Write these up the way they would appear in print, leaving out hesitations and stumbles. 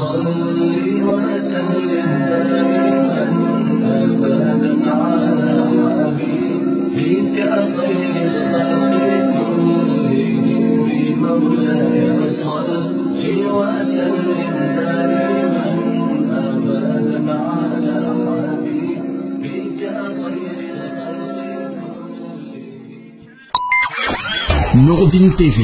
صل وسلم دائما أبدا على حبيبك خير الخلق كلهم مولاي صل وسلم دائما أبدا على حبيبك خير الخلق Nourdine TV,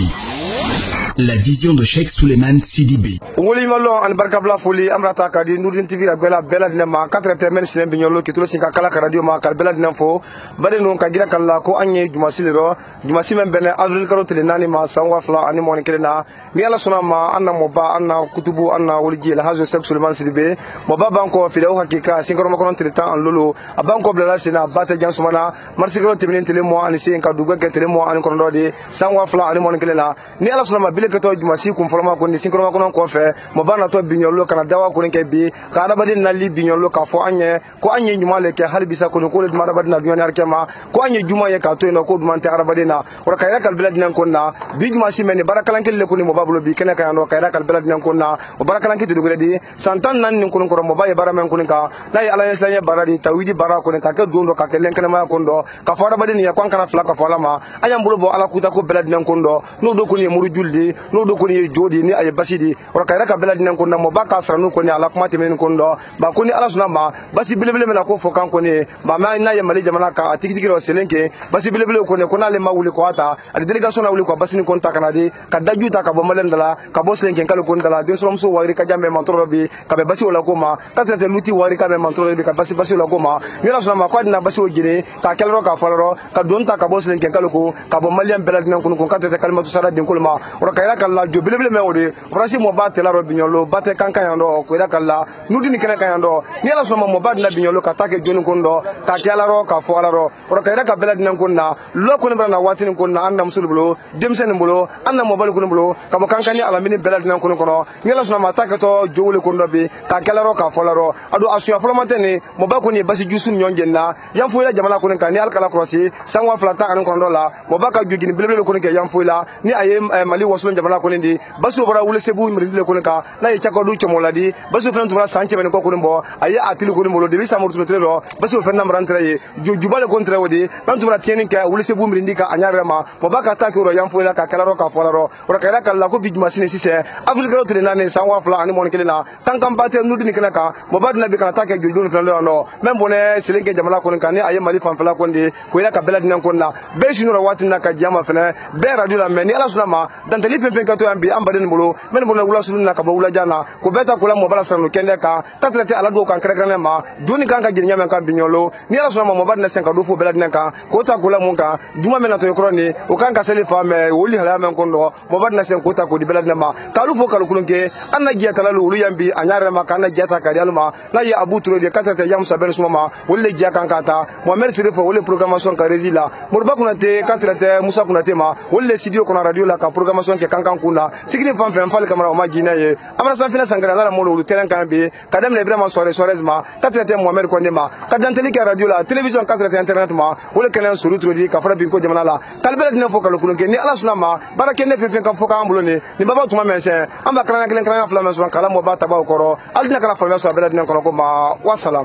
la vision de Cheikh Souleymane Sidibé. Ngoli malo an barka bla foli amrata kadi Nourdine TV la bela dina ma 4 temen sinen binyolo ki tulo sinka kala ka radio ma kal bela dina fo bade non ka gira kala ko anye jumasiliro jumasimen bene avril karo tele nani ma sanwa fla ani mon kelena ni ala suna ma anna moba anna kutubu anna wolji la hazo Cheikh Souleymane Sidibé moba banko filaw hakika sinkaro makon tele tan an lolo abanko bla sina bata jansumana marsikaro teminen tele mo ani sinka duga tele mo ani kondo de sanwa fla ani mon kelena ni ala suna ma bile keto jumasi kum forma ko ni sinkaro makon ko fe mo bana to binyolo kana dawa ko nke bi ka adabadi nali binyolo ka fo anye ko anye nyuma le ke halbisa ko ko le dum adabadi na dunya arkema ko anye juma ye ka to eno ko dum ante adabadi na wala kayra kal bilad nan konna bi juma si men barakalan ke le ko ni mo babulo bi kene kayano kayra kal bilad nan konna o barakalan ke dugule di santan nan ni ko ko mo baye baramen ko ka la ya ala islam baradi tawidi barako ne ka ke dondo ka ke len kana ma kondo ka fo adabadi ni ya kon kana fla ka fo lama ayam bulo bo ala kuta ko bilad nan kondo no do ko ni muru juldi no do ko ni jodi ni ay basidi wala kayra ka bilad nan kondo mo baka saranu ko ni ala kuma temen kondo ba ko ni ala suna ma basi bilebele mena ko fo kan ko ni ba ma na ya mali jamana ka tigiro selenke basi bilebele ko ne ko na le ma wuli ko ata adi delegation na wuli ko basi ni kon ta kana de ka daju ta ka bo malem dala ka bo selenke kala ko dala de so wari ka jambe mantoro bi ka be basi wala ko ma ka tete luti wari ka be mantoro bi ka basi wala ko ma ni ala suna ma ko dina basi o jine ka kelro ka falro ka don ta ka bo selenke kala ko ka bo malem belad nan ko ka tete kalmatu sara din kulma ora kayra kala jo bilebele me wode rasi mo ba te la ro binyolo bate kankan yando ko ida kala Nourdine kene kayando ni ala soma mo bad na binyolo ka take joni kondo ka kala ro ka fo ala ro ora kayda ka belad nan konna lo ko na watin konna anda musulbulo demsen bulo anda mo bal ko bulo ka mo kankan ni ala mini belad nan kono ni ala soma ma take to jowle kondo bi ka kala ro ka fo ala ro adu asu ya fo mantene mo ba ko ni basi jusum nyonjenna yam fo ila jamana ko kan ni al kala krosi sangwa flata kan kondo la mo ba ka jogini belebele ko ke yam fo ila ni aye mali wasul jamana ko ndi basu bara wule sebu mirindile ko ka na ye chako du chomoladi basu fena tumra sanche ben ko kunimbo aye atili kunimbo de bisa murtu metrero basu fena mrantre ye jubale kontre wodi ban tumra tieni ka wule sebu mirindi ka anyarema mo baka ta ko yam fo ila ka kala ro ka fo la ro ora kala kala ko bijuma sine sise afrika ro tele nane sanwa fla ani mon kelena tankam pate Nourdine kala ka mo bad na bi kana ta ke jujun fena no membo ne selenke jamala ko kan ni aye mali fam fla ko ndi ko ila ka belad nan konna be shinura watin na ka jama fena be radio la meni ala sunama dan tali fen ka to ambi ambaden mulo men mo na wula sunna ka ba wula jana ko beta kula mo bala sanu kende ka tatrete ala do kan krekane ma joni kan ka jinya men kan binyolo ni ala sunama mo bad na sen ka do fo belad nan ka ko ta kula mun ka juma men na to kroni o kan ka sele fa me woli hala men kondo mo bad na sen ko ta ko di belad nan ma ka lu fo ka lu kulunke anna giya tala lu yambi anyare ma kan na giya ta ka yalma na ya abu turo de katrete yam saben suma wolle giya kan kata mo mer sire fo wolle programmation ka rezila mo ba kuna te katrete musa kuna te ma wolle studio kuna radio la ka programmation ke kan kuna signi fam fam fal kamera o ma gina ye amana san fina sangara la mo lu telen kan bi kadam le vraiment soirée ma katrete Mohamed Konde ma kadanteli ka radio la télévision katrete internet ma wolle kelen suru turo di ka fara bin ko jamana la kalbela dina fo ka lu kulunke ni ala suna ma barake ne fen kan fo ka ambulo ni baba tuma mense amba kana kelen kana fla men so kala mo ba taba koro aldina kala fo so bela dina kono ko ma wassalam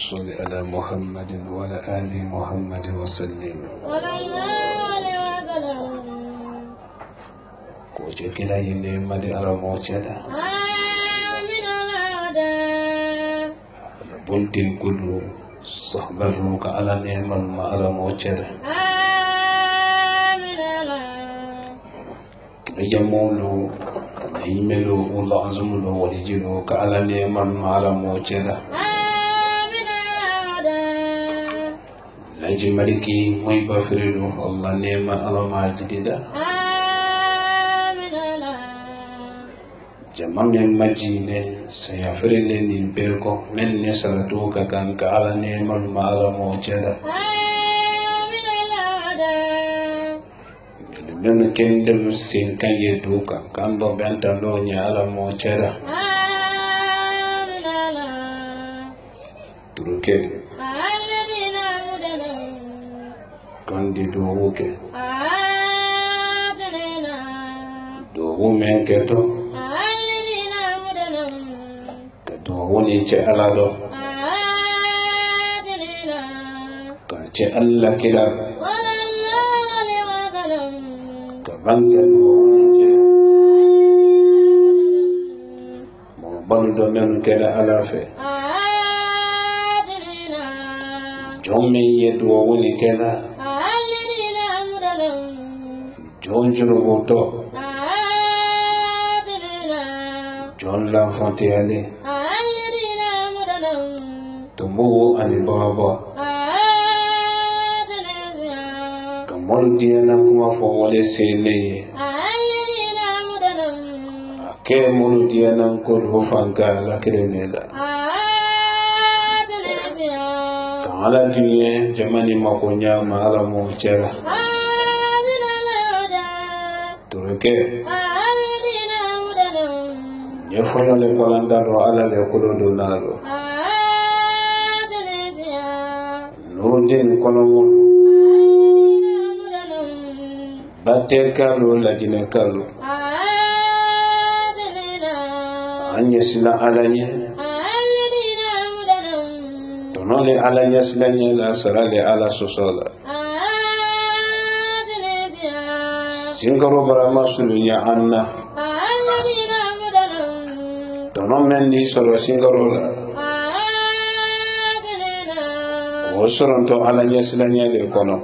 صل على محمد وعلى آل محمد وسلم كوجي كلا يلي مدي على موجدا بنتي كله صحبه على نعم ما على موجدا يمولو يملو الله عزمه ولجلو على نعم ما على موجدا Laji maliki moy bafiridu Allah nema alama jidida jamam men majine sayafirile ni berko men ne salatu ka kan ka ala nema ala mo jeda men kende sin kan yedu kan do benta do nya ala mo jeda turuke kandi dowoke dowo men keto ka dowo ni ce ala do ka ce Allah kila ka banke dowo ni ce mo balu do men kela ala fe jomme ye dowo ni kela jonjuru goto John Lafontaine, Tombo and Baba, Kamol Diana Kuma for what they say. Ke mulu dia nang ko hofanka la kelenela kala dunie jamani makonya mala mo chela tureke ye fono le balanda ro ala le ko do nalo nurudin kono batte kalu la dine kalu anya sila alanya tonole alanya silanya la sarale ala sosola singaro barama sulunya anna tonon mendi solo singaro la osoronto alanya silanya le kono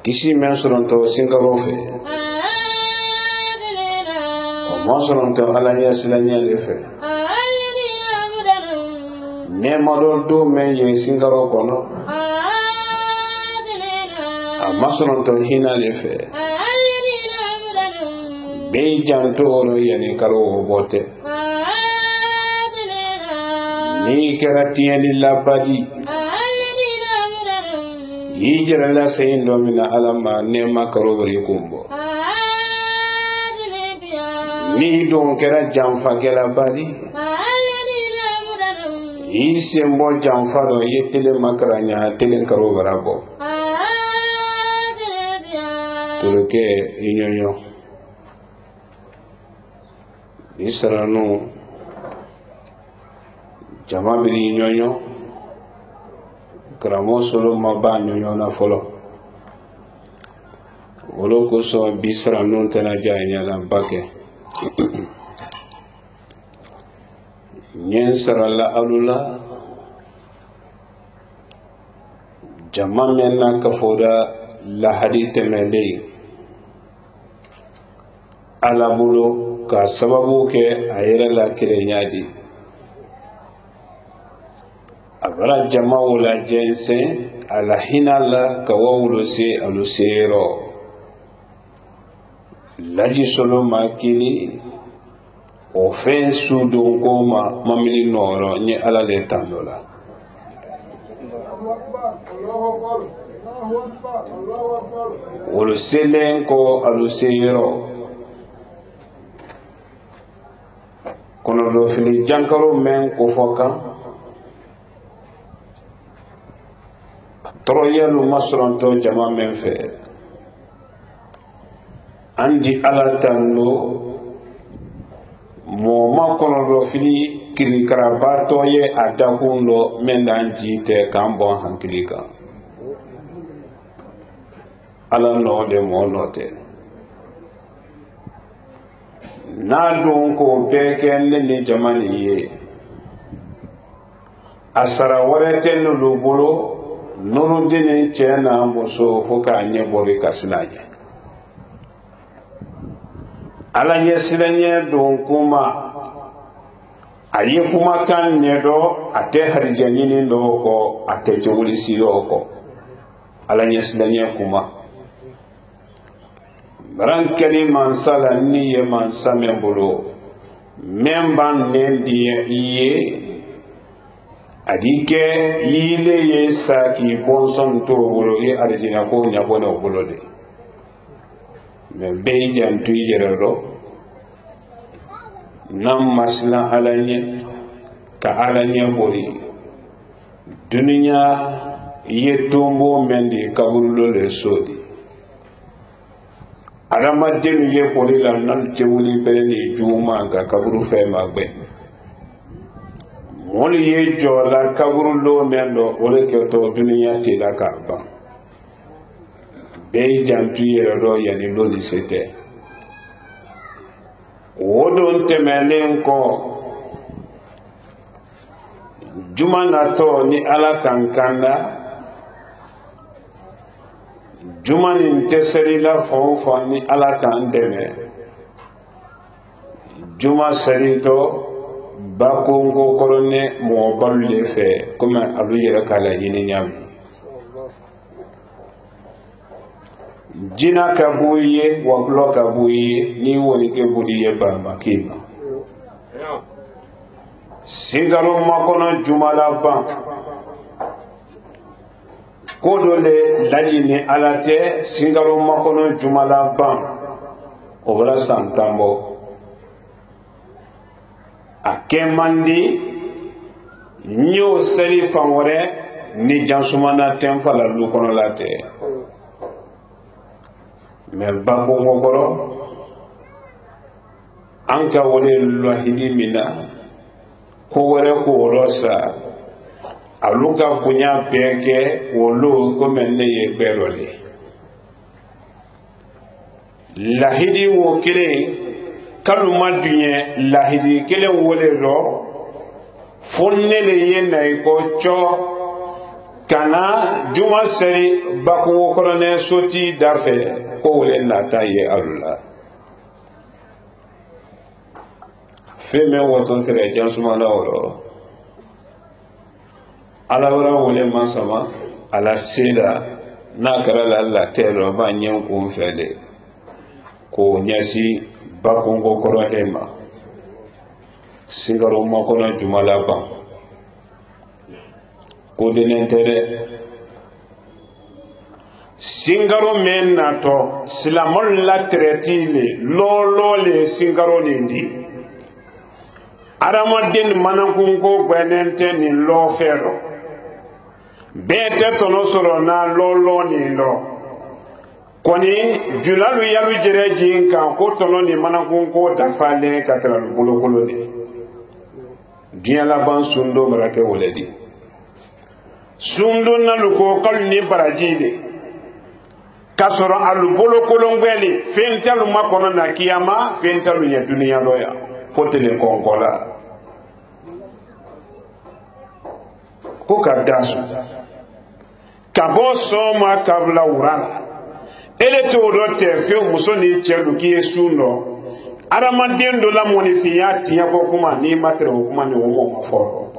kisi men soronto singaro fe Monsoronto alanya silanya lefe ne modol do men ye singaro kono amasoronto hina lefe be janto oro yani karo bote ni karati ni labadi yijara la seindo mina alama ne makaro bari kumbo ni don kera janfa kela bali yi sembo janfa do yetele makranya telen karo barabo turke inyonyo isaranu jama bili inyonyo kramo solo maba nyonyo na folo wolo ko so bisaranu tena janya la bake nyen sarala alula jama menna kafoda la hadith mele ala bulo ka sababu ke ayira la kirenyadi abara jama wala jense ala hinala ka wawulo se alusero laji solo makili offensu don koma mamili noro ni ala le tandola wolo selen ko alusero kono do fili jankaro men ko foka toroyelu masronto jama men fe andi ala tando mo ma kono do fili kiri karabato ye adakundo mendan jite kambo hankilika ala no de mo note na don ko beken ni jamani ye asara warete no lubulo nuru dini chena mboso foka nye bori kasilaje ala nye silanye don kuma aye kuma kan nedo ate harjanini loko ate jowuli siroko ala nye silanye kuma baran kali mansala ni ye mansame bolo memban nendi iye adike ile ye saki bonson to bolo e arjina ko nyabona bolo de me be jantu yerero nam masla alanye ka alanye bori dunya yetombo mendi kaburulo le sodi arama denu ye bori la nan jewuli bele juma ga kaburu fe magbe moli ye jola kaburulo mendo ole ke to dunya te la kaba be jantu yerero yani loli sete wodon temelen ko juma nato ni ala kankanda juma ni teseri la fon ni ala kan deme juma salito bakongo korone mo balle fe comme alu yera kala yini nyam jina kabuye wa glo kabuye ni woni ke budiye bamba kima singaro makono juma la ban kodole lajini alate singaro makono juma la ban obra santambo akemandi nyo seli fanwore ni jansumana temfala lukono late me bako ngokoro anka wole lahidi mina ko wore ko rosa aluka bunya beke wolo ko menne ye berole lahidi wo kile kaluma dunye lahidi kele wole ro fonne le yena ko cho kana juma seri bako korone soti dafe ko wole nata ye Allah feme woto tere jansuma la oro ala wora wole masama ala sela na kara la Allah tero ba nyen ko fele ko nyasi bakongo korodema singaro makono jumala ba ko denentere singaro men nato silamol la tretile lolo le singaro nindi aramadin manankungo gwenente ni lo fero bete tono soro na lolo ni lo koni julalu yalu jere jinka ko tono ni manankungo dafale katara bulokolo de diala ban sundo barake woledi sundo na luko kal ni barajide kasoro alu bulokolo ngweli fentalu makono na kiyama fentalu ya dunia loya fotele konkola ko kadasu kabo soma kabla urala ele to do te fe musoni chelu ki suno aramadien do la monifiati ya ko kuma ni matre ko kuma ni wo mo foro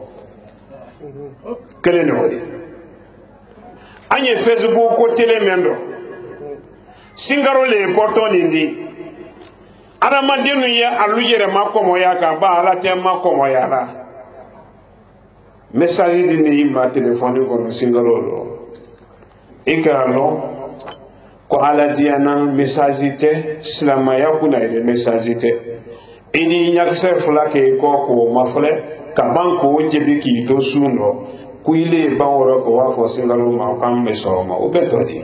kele no di anye Facebook ko tele mendo singaro le porto ndi aramadien ya alujere makomo ya ka ba ala te makomo ya la message di ni ma téléphone ko no singaro lo ikalo ko ala diana message te slama ya kuna ile message te idi nyakse flake ko mafle ka banko jebi ki to suno ku ile ba woro ko wa fo singaro ma pam me so ma o betodi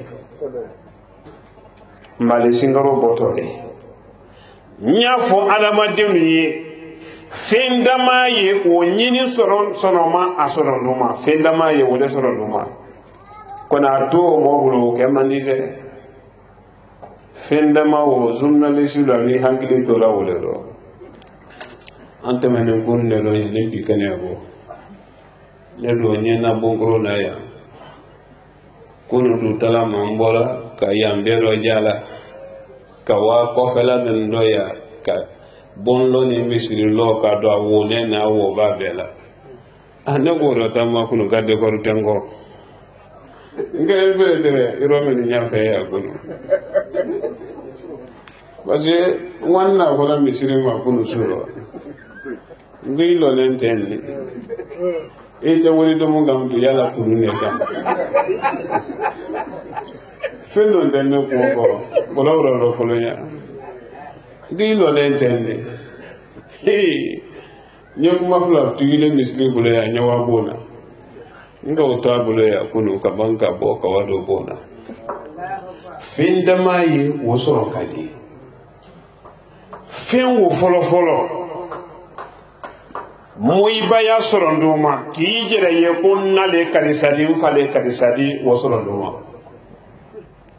mbale singaro botodi nyafo alama demi fendama ye o nyini sonoma asoronuma fendama ye wole soronuma kona to mo bulo ke mandide fendama o journaliste la ni hankili to la wole do ante men gonne lo ni bi kanebo le do nyena bongro na ya kono du tala mambola ka yambero jala ka wa ko fela den do ya ka bonlo ni misiri lo ka do wole na wo ba bela ane go ro tamma kunu gadde ko rutengo ngel be de irome ni nyafe ya kunu baje wanna ko la misiri ma kunu suro ngi lo len tenni e te woni do mo ngam du yala kunu ne kam fendo den no ko ro ko lo ya ngi lo len tenni nyom mafla tuile misri bule ya nyawa bona ndo ta bule ya kunu ka banka bo ka wado bona findama yi wosoro kadi fen wo folo moyiba ya soro nduma ki jere ye ko nale kadisadi mfale kadisadi wosoro nduma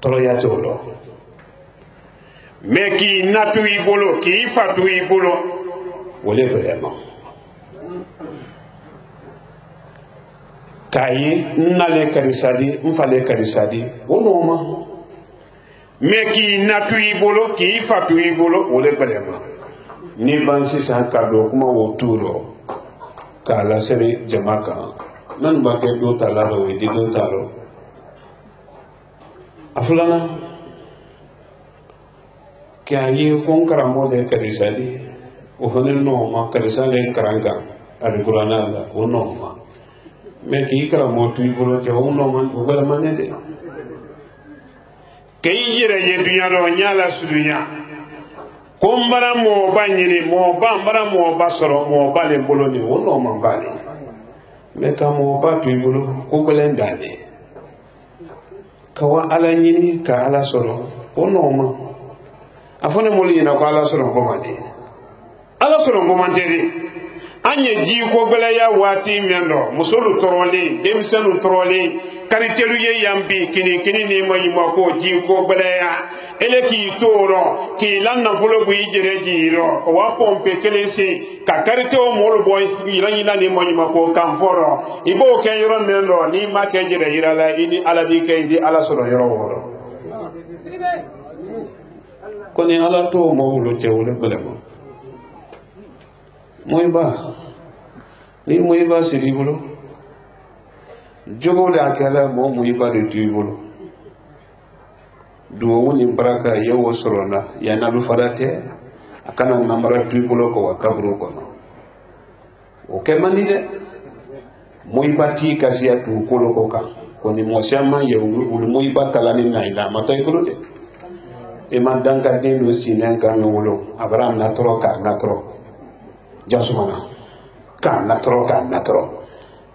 toro ya tolo meki natu ibolo ki fatu ibolo wole vraiment kayi nale kadisadi mfale kadisadi wonoma meki natu ibolo ki fatu ibolo wole vraiment ni ban sisan ka do kuma wo turo ka la sere jama kan nan ba ke do ta la do di do ta ro afulana kya yi kon karamo de karisali o honen no ma karisale karanga al qur'ana la o no ma me ki karamo tu bolo te o no man o bala manede kay yere ye dunya do nyala sudunya kumbara mo ba nyini mo ba mbara mo ba soro mo ba le bolo ni o no man bali me ka mo ba tu bolo ko golen dale kawa ala nyini ka ala soro o no ma afone mo li na ko ala soro ko mali ala soro ko manteri anye ji ko bela ya wati mendo musulu toroli demsenu toroli karitelu ye yambi kini ni mayima ko ji ko bela ya eleki toro ki lanna folo bu yire jiro o wa pompe kelesi ka karito mol boy yiranyina ni mayima ko kamforo ibo ke yoro mendo ni ma ke jire yirala ini ala di ke di ala soro yoro woro koni ala to mo wulo cewle bele mo moy ba ni moy ba siri bolo jogo le akala mo moy ba de tu bolo do woni baraka yewo sorona ya nalu farate akana namara tu bolo ko wakabro ko no o ke manide moy ba ti kasia tu ko ko ka ko ni mo sama yewo moy ba kala ni naila matay ko de e man danka de no sinan kan wolo abraham na troka na tro jasumana kan natro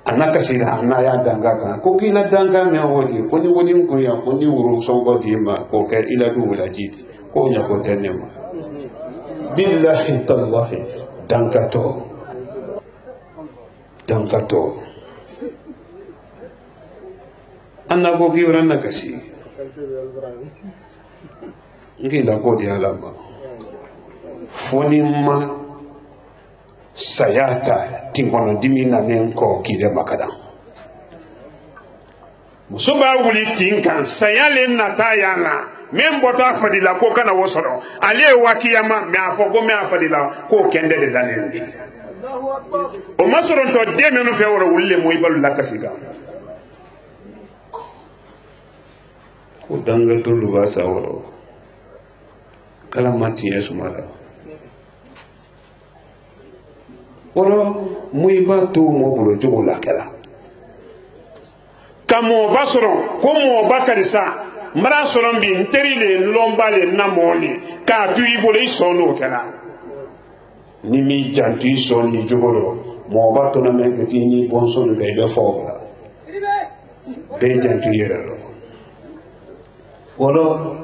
anaka sira anaya danga kan ko kila danga me wodi ko ni wodi ko ya ko ni wuro so godi ma ko ke ila du wala jidi ko nya ko tenema billahi tallahi danga to anna ko giwran nakasi ngila ko di alama foni ma sayata tingono dimina nenko kide makada musuba wuli tinkan sayale nata yana membota fadila ko kana wosoro ale wakiyama me afogo me afadila ko kende de danendi o masoro to de menu fe woro wulle moy balu lakasiga ko danga to luba saworo kala mati esumala woro muy ba to mo bolo jogo la kala kamo basoro ko mo bakarisa mara soron bi nterile lombale namoni ka tu ibole isono kala ni mi jantu isoni jogoro mo ba to na mengeti ni bonso de be fola be jantu yero woro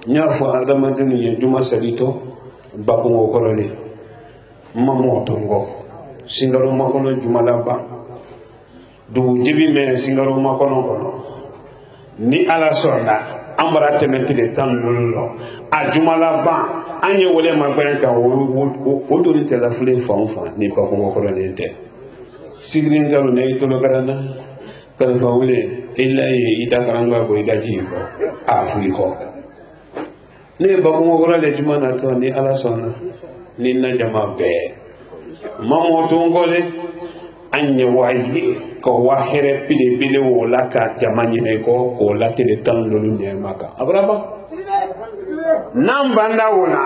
nyafo adama dinu ye juma salito bako ngo korole mamo tongo singaro makono jumala ba du jibi me singaro makono kono ni ala sonna amara temetile tan lolo a jumala ba anye wole magban ka o do ni tela fle fa ni ba ko ko lente sigrin galo ne to lo garana kala fa wole illa ida karanga ko ida jibo afriko ne ba ko le jumana to ni ala sonna ni na jama be mamo tongole anye wayi ko wahere pile pile wala ka jama nyine ko la tele tan lolu ne maka abraba nam banda wona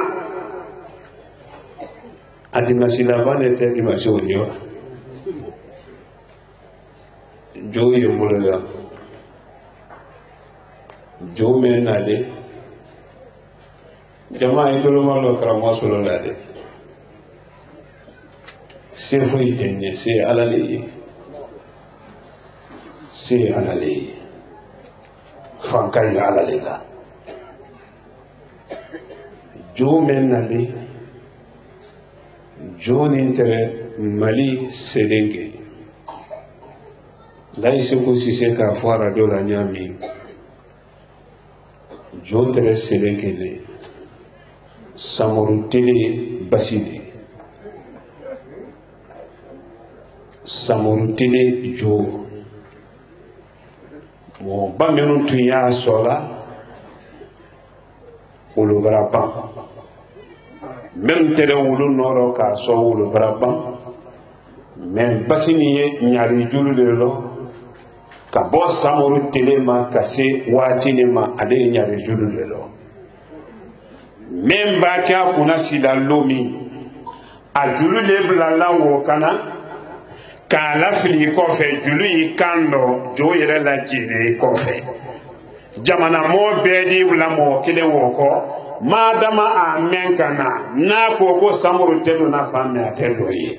adima silabane te di masoriyo joyo mulla jo menale jama itolo malo karamo solo lade c'est foi denye c'est alali fankai alali la jo menali jo nintere mali sedenge lai se ko si se ka fara do la nyami jo tere sedenge le samoru tele basidi samoru tele jo mo ba menu tuya sola olo barapa même tere wulu noro ka so wulu baraban mais basini ye nyari julu de lo ka bo samuru telema ka se wati ne ma ale nyari julu de lo même ba ka kuna sila lomi a julu le blala wo kana ka la fili ko fe julu yi kando jo yere la jine ko fe jamana mo bedi wala mo kile wo ko madama a menkana na ko samuru telo na famme atelo yi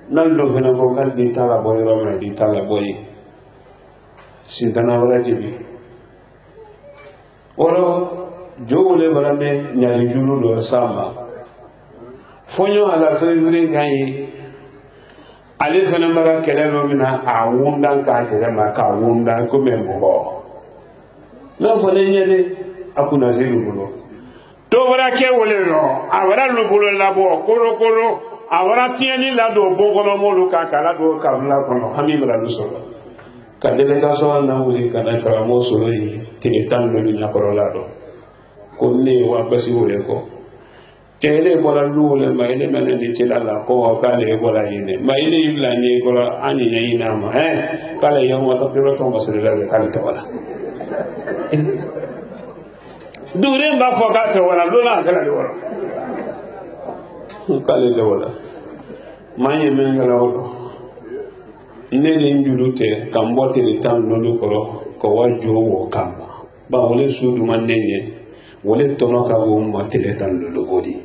nan do fena ko kal di tala boy ro di tala boy sintana wala jibi oro jowle barame nyaari julu do sama fonyo ala fevre kai ale fena mara kele lo mina a wundan ka kele ma ka wundan ko membo na fone nyede akuna zelu bulo to wara ke wole no awara lu bulo labo koro koro awara tieni lado bongono molu ka kala do kabla kono hamimra lusolo ka delegation na wuli kana karamo solo yi tinetan lo nya korolado ko ne wa basi wole ko kele bola lule ma ile mena di tilala ko ka le bola yine ma ile ibla ni ko ani yina ma kala yawo to piro to masala le kala to wala dure ba foga to wala lola kala le wala kala le wala manye mengala wala ne de njulute kambote le tan lolu ko wajo wo kama ba wole sudu mandenye wole tono ka wo ma tele tan lolu godi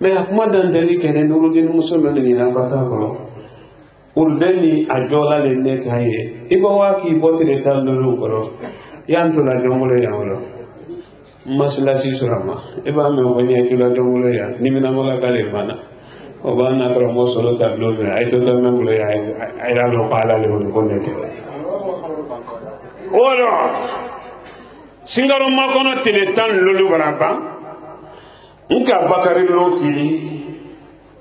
me akuma dandali kene nuru din musulman ni na bata ko uldeni ajola le ne kaye ibo wa ki bote le tan lolu ko yanto la jongole ya wala masla si surama iba me wonye ki la jongole ya ni mina mola kale mana obana kromo solo tablo me ay to dal memlo ya ay la lo pala le ko nete oro singaro makono tele tan lolu baraba nka bakari lo kili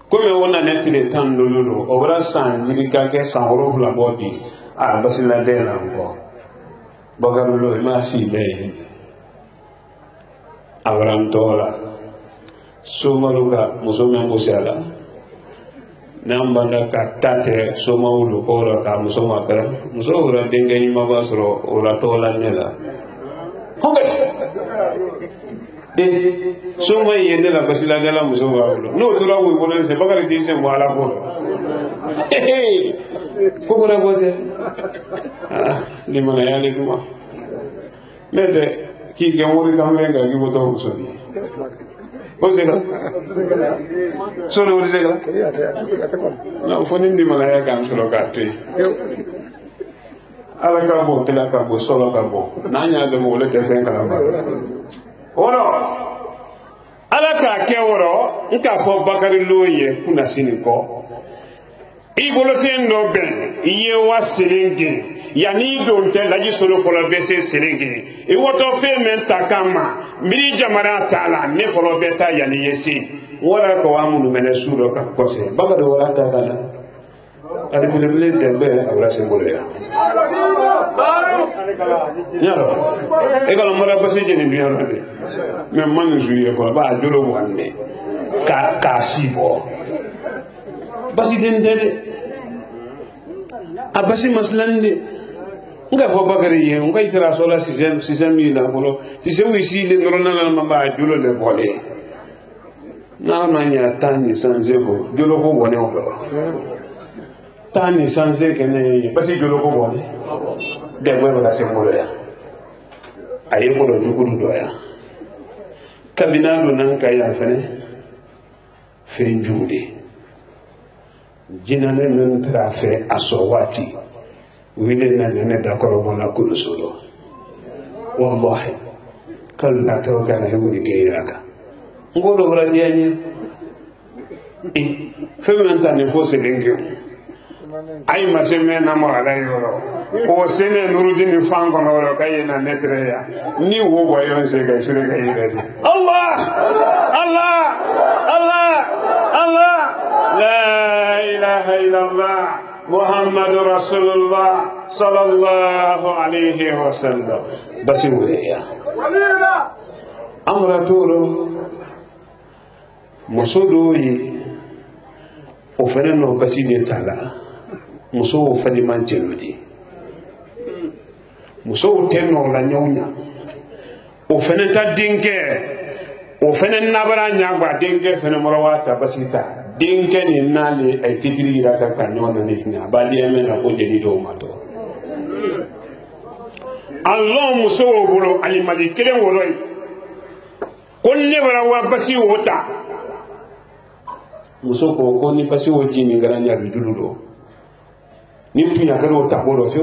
comme wona ne tele tan lolu o wara san jiri ka ke san horo la bodi a basila de la ko bakari lo ma si le awran tola sumaruka musomen bosala nambanda ka tate somawulu ko ka musoma kara musora denga ni mabasro ora tola nela hobe soma yende la basila de la musoma no tora wo bolo se bakari dise mo ala ko ko ko bote ni mana yale kuma mete ki ke wori kamlenga ki boto musoni Osega. Solo osega. Na foni ndi malaya kan solo kati. Ala ka bo tela ka bo solo ka bo. Na nya de mo le te fen kala ba. Oro. Ala ka ke woro nka fo bakari loye kuna sini ko. Ibolo sen no ben iye wa siringi yani don te laji solo folo bese siringi e woto fe men takama miri jamara taala ne folo beta yani yesi wala ko amunu mene sulo ka kose bagado wala ta kala adi bele de be awla se boleya nyaro e kala mara base jeni ndu yaro de men man juye folo ba jolo wande ka sibo basi den dede abasi maslande nga fo bakari ye nga itara sola sistem na folo sistem isi le ngorona na mamba julo le bole na nya tani sanzego julo ko bone o tani sanze kene basi julo ko bone de gwe ba se molo ya ayi ko do jukuru do ya kabina do nan kay ya fene fe njudi jinane men trafe asowati wile na ne da korobona kulusolo wallahi kala to kana hebu digeiraka ngolo bradianye fementa ne fose lengio ay maseme na mo ala yoro o sene nurudini fango no kay na netreya ni wo boyon se ga sire ga yire Allah Allah Allah Allah la ilaha illallah محمد رسول الله صلى الله عليه وسلم بس ويا أمر طول muso dɔw ye o fana n'o basi de t'a la musow fana man cɛlo de musow tɛ nɔ la ɲɔgɔn ɲa o fana ta denkɛ o fana nabara ɲagba denkɛ fana mɔrɔ ta basi ta denkɛ ni n'ale a ye titiri yira ka ɲɔgɔn na ne hinɛ a b'a di mɛn na ko jeli dɔw ma tɔ Allah musow bolo alimali kelen wolo ye ko ne bara wa basi o ta muso ko ni basi o ji ni garan ya bidulu do ni tun ya garo ta ko do fe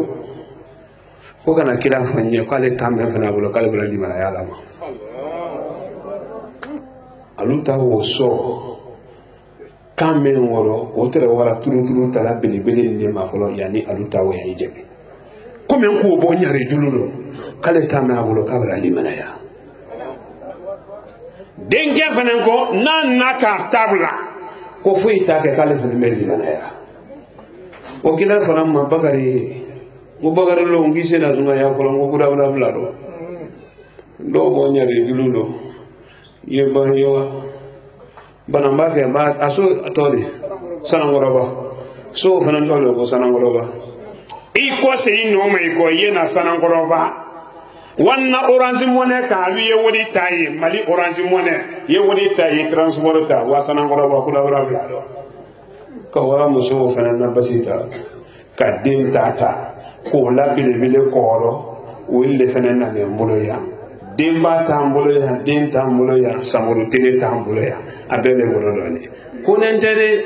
ko kana kira fanye ko ale tamme fana bolo kale bolo limana ya lama aluta wo so kamen woro o tere wara turu tala belebele ni ma folo yani aluta wo ya ijebe ko men ko bo nyare jululo kale tamme bolo kabra limana ya denke fana ko nan naka tabla ko fuyi ta ke kale fana meli limana ya o kila fana ma bakari mo bagara lo ngi sena zunga ya ko ngo kura bla bla do bo nyare jululo ye ba yo banamba ke ba aso atodi sanangoroba so fana ndo ko sanangoroba i ko se ino mai ko ye na sanangoroba wanna orange money ka wi ye wodi tayi mali orange money ye wodi tayi transport ta wa sanangoroba kula bla bla do ko wala muso fana na basita ka dem tata ko la bile koro wille fana na ne mbolo ya demba tambolo ya den tambolo ya samuru tele tambolo ya abele worodoni kunentere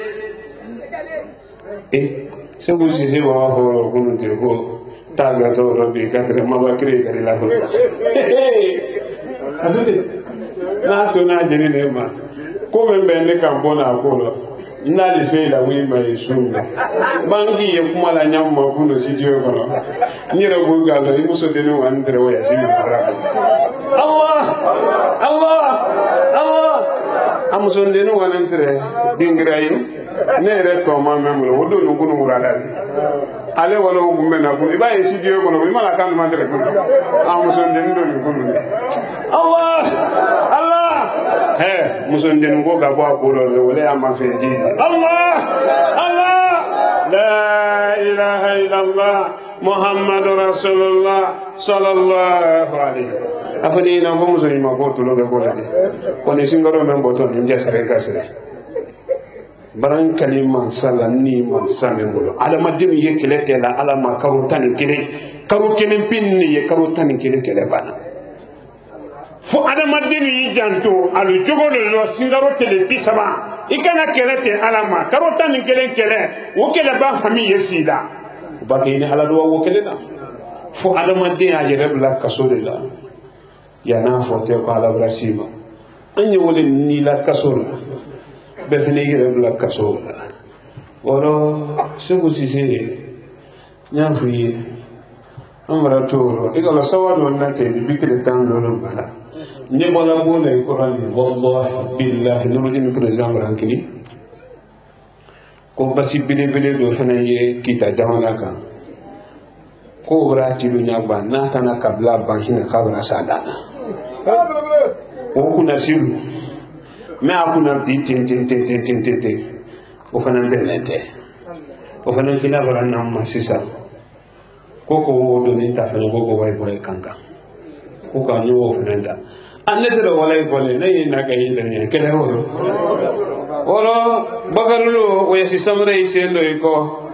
se vous si wa ho kununte ko taga to robi katre mabakri kare la ho azute na to na jeni ne ma ko membe ne kambona ko na le fe la wi ma isunga bangi ye kuma la nyamma kuno sidio kono nyere bu galo i muso de no andre wa yasimi Allah amuso de no wanentre dingrai ne re to ma memulo wodo no kunu murada ale wala gumbe na kunu ba e sidio kono ma la kan mandre kunu amuso de no kunu Allah muso de no ga ba ko lo wala ama fe di Allah la ilaha illallah Muhammad Rasulullah sallallahu alaihi afani na ko muso ma ko to lo ga ko la ko ne singaro men boto ni jasare kasere baran kalima sala ni man same mulo ala madimi ye kelete la ala ma karo tan kelen pinni ye karo tan kelen kele bana fo ada madimi janto alu jogo lo singaro tele bisama ikana kelete ala ma karo tan kelen kele wo kele ba fami yesida bakini ala do wo kele na fo ada madimi a yere bla kasolela ya na fo te ko ala brasima anyi wole ni la kasola be fene yere bla kasola woro segu sisi nyafuye amara toro igala sawado nate bikile tan lo bala nye bola bole Qur'an wallahi billahi nurujin president rankini ko basi bele do fana ye kita jamana kan ko brati lu nyagba na tana kabla banhina kabra sadana o kuna silu me akuna bitin o fana belente o fana kila bara namma sisa ko do ni ta fana go way boy kanga ko ka nyo fana da anetro walay bole nay na kay ne kele woro bagarulo o yasi samre isendo ko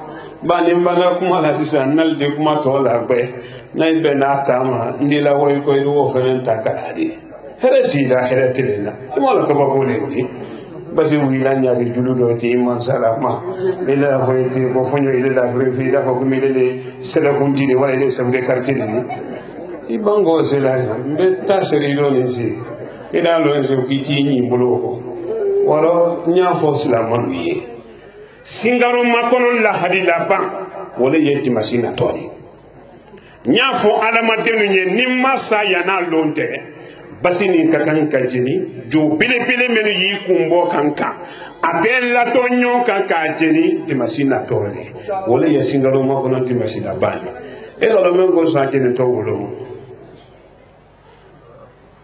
bani mbana kuma la sisa nal de kuma to la be nay be na tama ndila way ko do fana ta karadi heresida heretelena mo la ko babole ni basi wila nyaari juludo ti man salama ila hoyti ko fonyo ila la fi da ko mi le sela kunti de wala le sambe quartier ni ibango sela be taseri lo ni si ila lo so kiti ni bolo wala nya fo salama wiye singaro makono la hadila ban wala yeti masina tori nya fo alama tenu ni masa yana lonte basi ni kakan kajini jo pele menu yi kumbo kanka abella tonyo kanka jeni di masina tole wala ya singaro ma kono di masina bani e lo men go sa jeni to wolo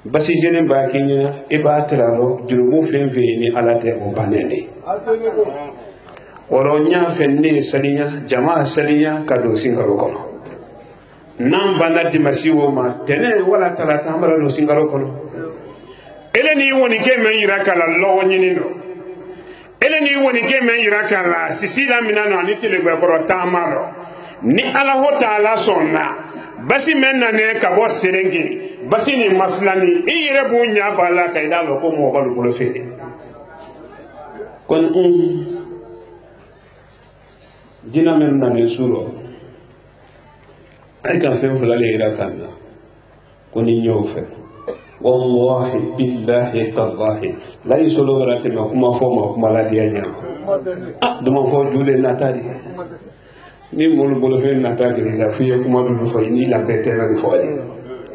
basi jene ba kinya e ba tralo jurumu fen ni alate o banene woro nya fenne salinya jamaa salinya kado singaro kono nam bana dimasi wo ma tene wala talata amara no singaro kono ele ni woni ke men yira kala lo wonyini no ele ni woni ke men yira kala sisila minano ani tele gbe boro tamaro ni ala ho taala sonna basi men na ne ka bo serengi basi ni maslani e yire bu nya bala ka ida lo ko mo balu bolo fede kon dina men na ne suro ay kan fen fula le ira tanna kon ni nyow fe wallahi billahi tallahi la yusulu warate ma kuma fo ma kuma la dia nya duma fo jule na tari ni molu bolo fe na tari la fiye kuma du fo ni la bete na fo ali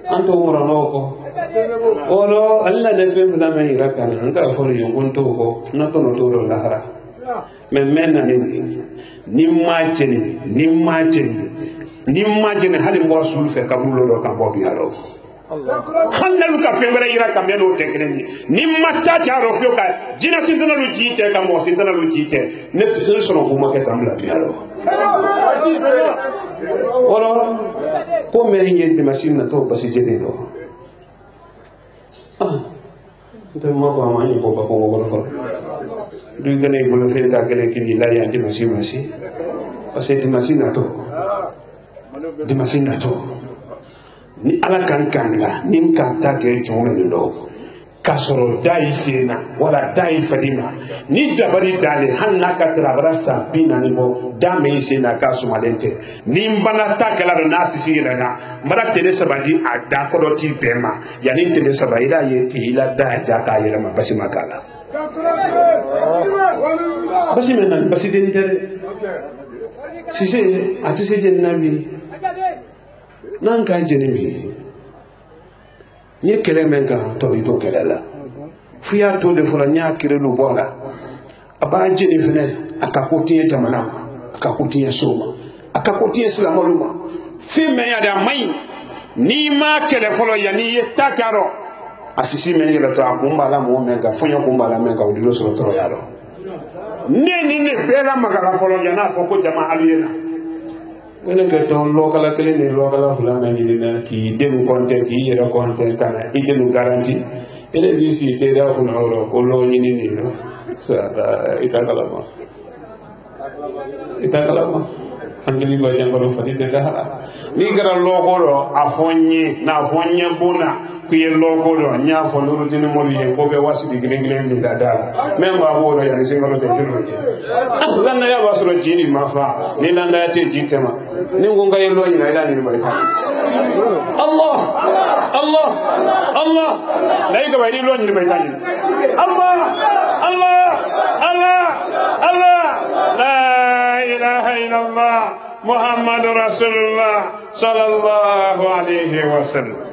anto wora noko olo alla de fe fula me ira kan anga fo yo gonto ko na to no to lahara men na ni majeni hali mo sul fe kabulo do kan bobi alo khanalu ka fe wala ira kam yano tekrendi ni mata charo fio ka jina sindana lu jite ka mo sindana lu jite ne tsere sono ko make kam la bialo olo ko me yende machine to basi jeni do to mo ko amani ko ko ko du gane bolo fe ka gele kini la ya di machine parce que machine to ni ala kan kanga nin kan ta ke jumla ni do kasoro dai sena wala dai fadima ni dabari dale hanna ka trabara sabina ni bo dame sena kasuma lente ni mbana ta kala na sisi na mara tele sabadi ada ko ti pema yani tele sabaida yeti ila da ja ka yela ma basi makala basi menan basi den tere sisi ati se jennabi nan ka jenimi ni kele men ka to bi to kele la fiya to de fula nya kire lu bola aba jeni fene aka kotiye jamana aka kotiye soma aka kotiye islamaluma fi me ya da mai ni ma kele folo ya ni yetakaro asisi men yela to akumba la mo men ka funya kumba la men ka udilo so to yalo ni bela magala folo ya na fo ko jama aliyena wala ke don lokala kele ni lokala fula mani na ki demu konte ki yera konte kana idemu garanti ele bi si te da ko no ko lo ni no sa ita kalama angeli ba jang ko fadi te da ni gara lokoro afonyi na afonye bona ku ye lokoro nya fo no rutini mo ye ko be wasidi gilengile ni da memba woro ya singalo te jino landa ya basro jini mafa ni landa ya te jitema ni ngonga ye lo ina ila ni bari Allah la yiga bari lo ni bari Allah la ilaha illallah Muhammad Rasulullah sallallahu alaihi wasallam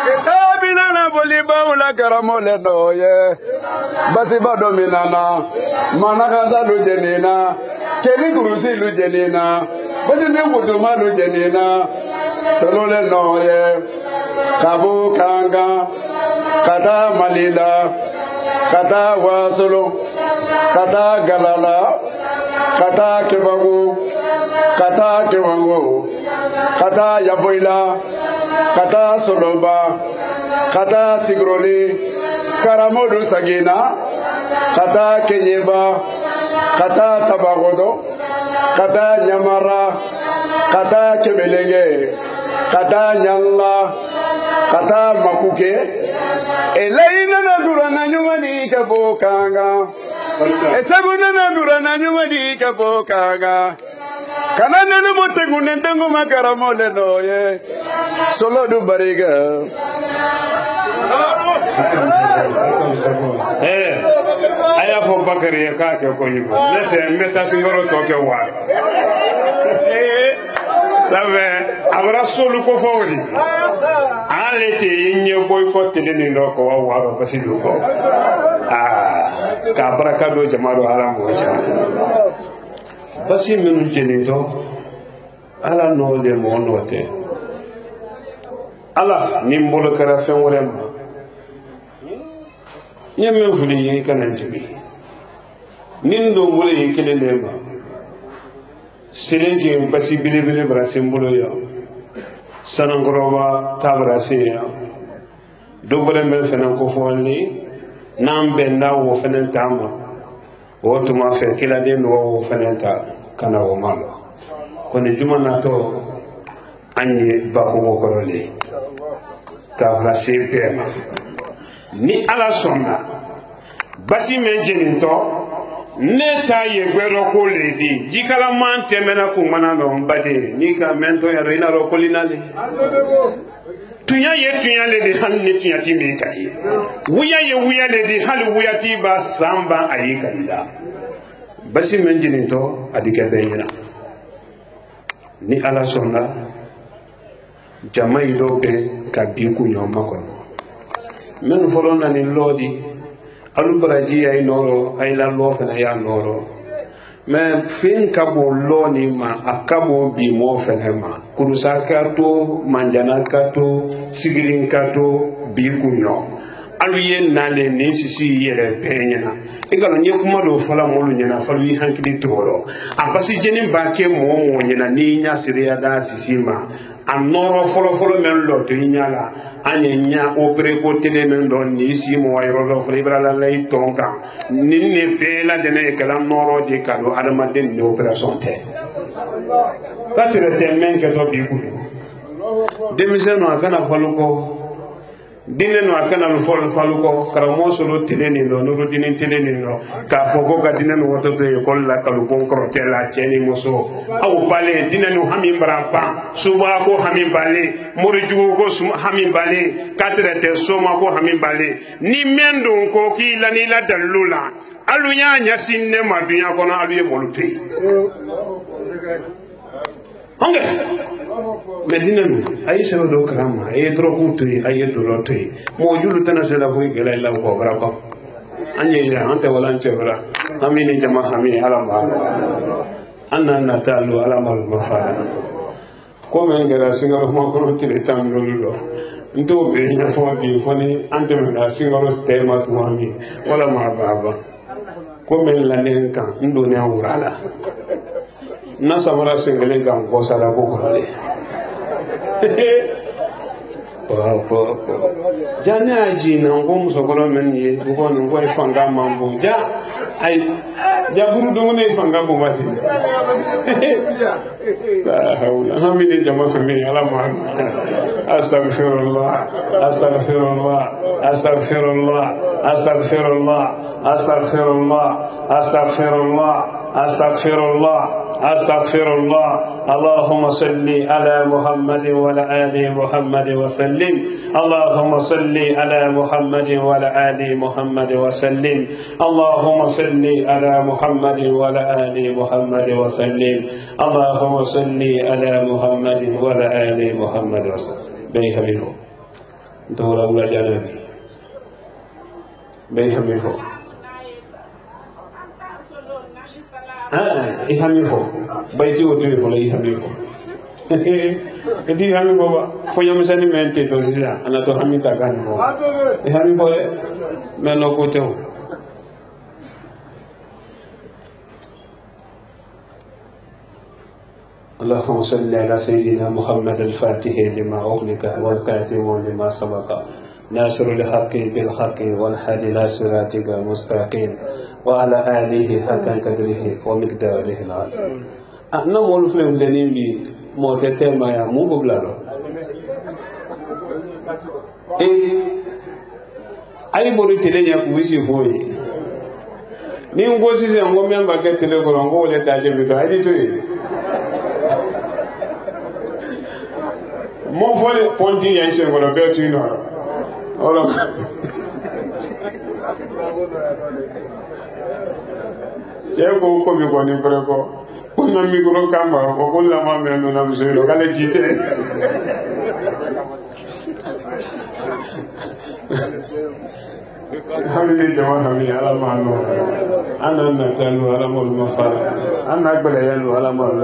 kitabina na boliba ula karamole noye basi bado minana mana kaza lu jenina keli kurusi lu jenina basi ne mutuma lu jenina salole noye kabu kanga kata malila kata wasolo kata galala kata kebangu kata yafoila kata soloba kata sigroli karamodu sagina kata kenyeba kata tabagodo kata nyamara kata kebelenge kata nyalla kata makuke elaina na durana nyumani kabokanga esabuna na durana nyumani kabokanga kanana no botengu nendengo makaramole noye solo du bariga aya fo bakari ya ka ke ko yibo meta singoro to ke wa sabe abra solo ko fawri alete yenye boycott le ndo ko wa basidu ko ka baraka do jamaado haram wo cha basi men jeni to ala no le mo note ala ni mbolo kara fen worem nyame fuli yi kananti bi nin do mbolo yi kele le ma silenji pasi bile bile bra simbolo yo sanangoroba tabra siya do bole mel fenen ko fonni nam benda wo fenen tamo wotu ma fe kila den wo fenen ta kana wo malo kone jumana to anyi bako wo korole ka flasi pe ni ala sonna basi men jeni to ne ta ye gwero ko ledi jikala man temena ko mana no mbade ni ka mento ya reina ro kolinale tunya ye tunya le de han ni tunya timi kai wuya le de hal wuya ti ba samba ayi kalida basi men jini to adike benyina ni ala sonna jamai do be ka bi ku nyoma ko men folona ni lodi alu baraji ay noro ay la lo fena ya noro mais fin kabo lo ni ma akabo bi mo fena ma kurusa kato manjana kato sigirin kato bi kunyo alu ye nale ni sisi yele penyana igalo nye kuma do fala mo lu nyana falu yi hankili toro abasi jeni ba ke mo nyana ni nya siriya da sisi ma anoro folo men lo to nyala anya opere ko tene men don ni si mo wayro do fo ibra la lay tonka nin ne be la dene kala noro de kado adama den ni operation te patre men ke to bi ku demiseno akana faluko dine no akana lo faluko karamo solo tene ni no no dine tene ni no ka fogo ka dine no woto to ekol la kalu bon krotela cheni moso aw bale dine no hamin brapa suba ko hamin bale moriju ko hamin bale katre te soma ko hamin bale ni mendo ko ki la ni la dalula alu nya nya sinne madunya kono alu ye moluti honge medina no ay sero do karama ay dro kutu ay do lotu mo julu tana sela ko gela la ko baraka anye ya ante wala ante wala amini jama hami ala ma anna natalu ala mal mafala ko men gara singaro mo ko tire tam lolo nto be nya fo bi foni ante men da singaro tema to ami wala ma baba ko men la nen kan ndo ne awurala na samara singale gam ko sala ko ko le papa jana aji na ngom sokolo men ye ko no ko fanga mambo ja ay ja buru do ne fanga bo mate la hawla hamini jama khami ala ma astaghfirullah astaghfirullah astaghfirullah astaghfirullah astaghfirullah astaghfirullah astaghfirullah astaghfirullah اللهم صل على محمد وعلى آل محمد وسلم اللهم صل على محمد وعلى آل محمد وسلم اللهم صل على محمد وعلى آل محمد وسلم اللهم صل على محمد وعلى آل محمد وسلم بي حبيبو دورا ولا جانبي بي حبيبو ihamifo bayti o tuwi fola ihamifo edi ihamifo ba fonya misani mente to sila ana to hamita kan mo ihamifo melo ko tew اللهم صل على سيدنا محمد الفاتح لما أغلق والكاتم لما سبق ناصر الحق بالحق والهادي إلى صراطك المستقيم وعلى آله حق قدره ومقداره العظيم أنا مول فلم لنيم بي موتة ما يا مو ببلارو أي بوري تلين يكويسي فوي ni ngosi se ngo memba ke tele ko ngo le taje bito ai to yi mo fole ponti yan se ngolo be tu no oro je ko bi ko ni pre ko kuna mikro kama ko la ma me no na mse lo kale jite hamini jama hami ala ma no anan na talu ala mo ma fara anna gbele yalu ala malu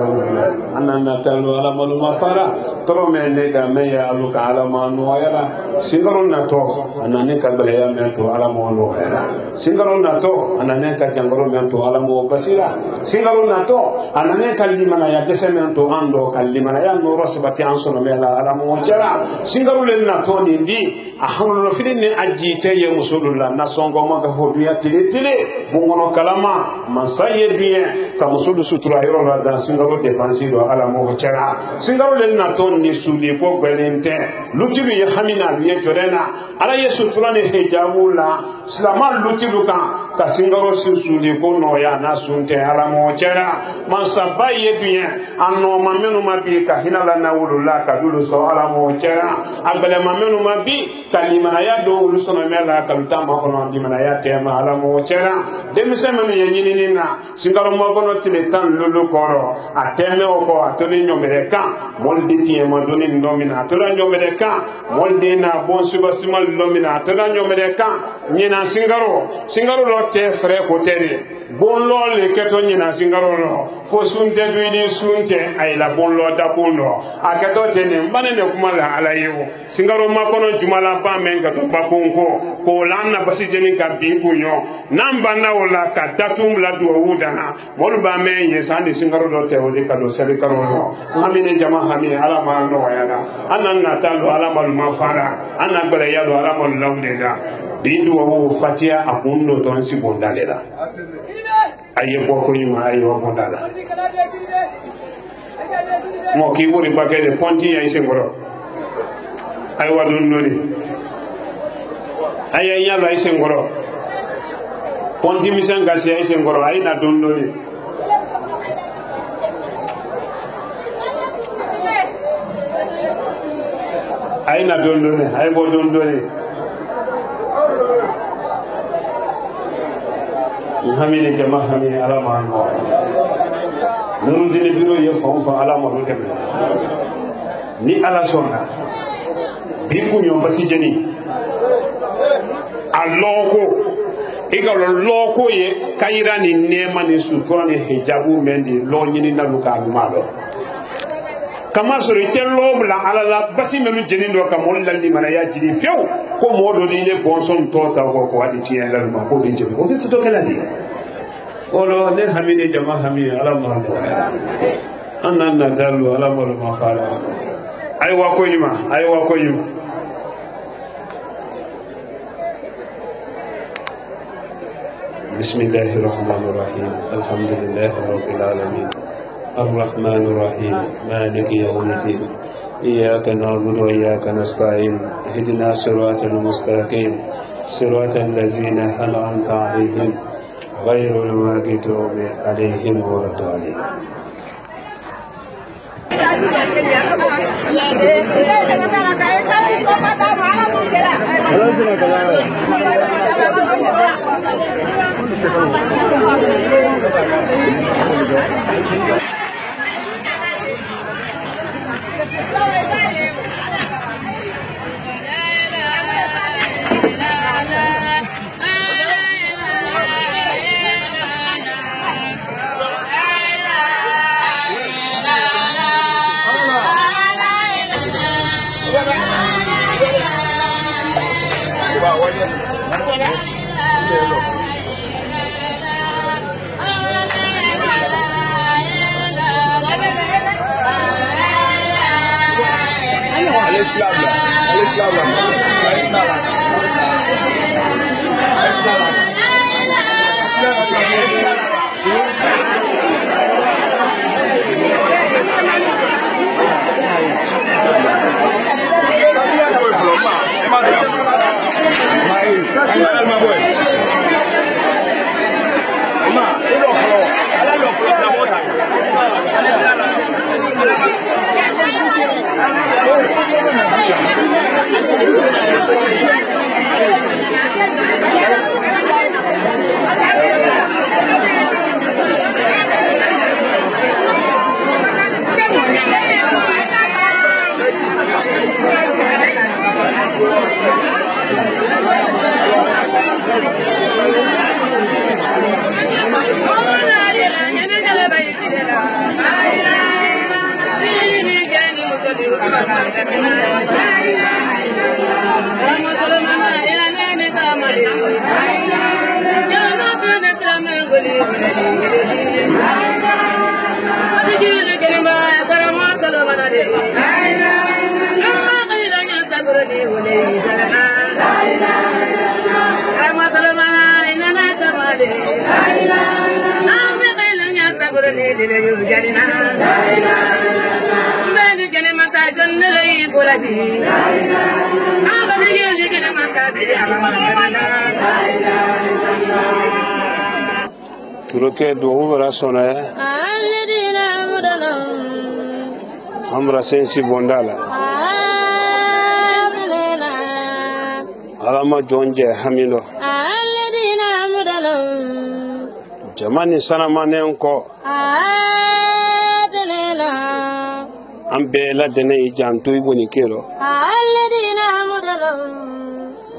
anna natalu ala malu mafara toro me ne ga me ya alu ka ala manu ayala singaro nato anna ne ka gbele ya me to ala malu ayala singaro nato anna ne ka jangoro me to ala mo basira singaro nato anna ne ka limana ya dese me to ando ka limana ya no rosbati ansono me ala mo jara singaro le nato ni ndi ahulu fili ne ajite ye musulullah na songo ma ka fo duya tile bongono kalama masaye bien ka musulu sutura yoro la dan singaro depansi do ala mo jara singaro le nato ni suli ko belente lutibi hamina biye jorena ala ye sutura ne hijabu la islama lutibu kan ka singaro suli ko no ya na sunte ala mo jara masabaye bien anno mamenu mabi ka hinala na wulula ka dulu so ala mo jara agbele mamenu mabi kalimana ya do ulu sono mela kaluta ma kono dimana ya tema ala mo chera demise meme yenyini na singaro mo kono tile tan lulu koro ateme oko atoni nyomere kan moldi tie mo doni nomina tola nyomere kan moldi na bon suba simal nomina tola nyomere kan nyina singaro lo te fre ko teri bon lo le keto nyina singaro lo fo sunte duini sunte ay la bon lo da puno aketo tene mbane ne kuma la ala yo singaro ma kono jumala pa men ka to bakonko ko lanna basi jeni ka bi kunyo namba na wala ka datum la do wudana mol ba men ye sande singaro do te wodi ka do sele karo no hamine jama hami ala ma no yana anan na talo ala mal mafara anan gbele ya do ala mal lawdega bi do wo fatia akundo to nsi bondalela aye boko yima aye wo bondala mo ki wori bagede ponti ay singoro ay wadun noni ay yalo ay singoro ponti misanga si ay singoro ay na don noni ay na don noni ay bo don noni hamine jama hamine ala ma no nuru dine biro ye fa ala ma do dem ni ala sonna bi ku ñom basi jeni aloko igalo loko ye kayira ni nema ni sutura ni hijabu mendi lo nyini na luka gumalo kama sori tello la ala la basi melu jeni do ka mo la li mana ya jidi few ko modo di le bonson tota ko wadi ti en la ma ko di jemi o de to kala di olo ne hamine jama hamine ala ma annan na dalu ala ma fala ay wa ko yima بسم الله الرحمن الرحيم الحمد لله رب العالمين الرحمن الرحيم مالك يوم الدين إياك نعبد وإياك نستعين اهدنا الصراط المستقيم صراط الذين أنعمت عليهم غير المغضوب عليهم ولا الضالين Turuke do wara sona amra sensi bondala alama jonje hamilo jamani sana manen ko ambe la dene jantu woni kelo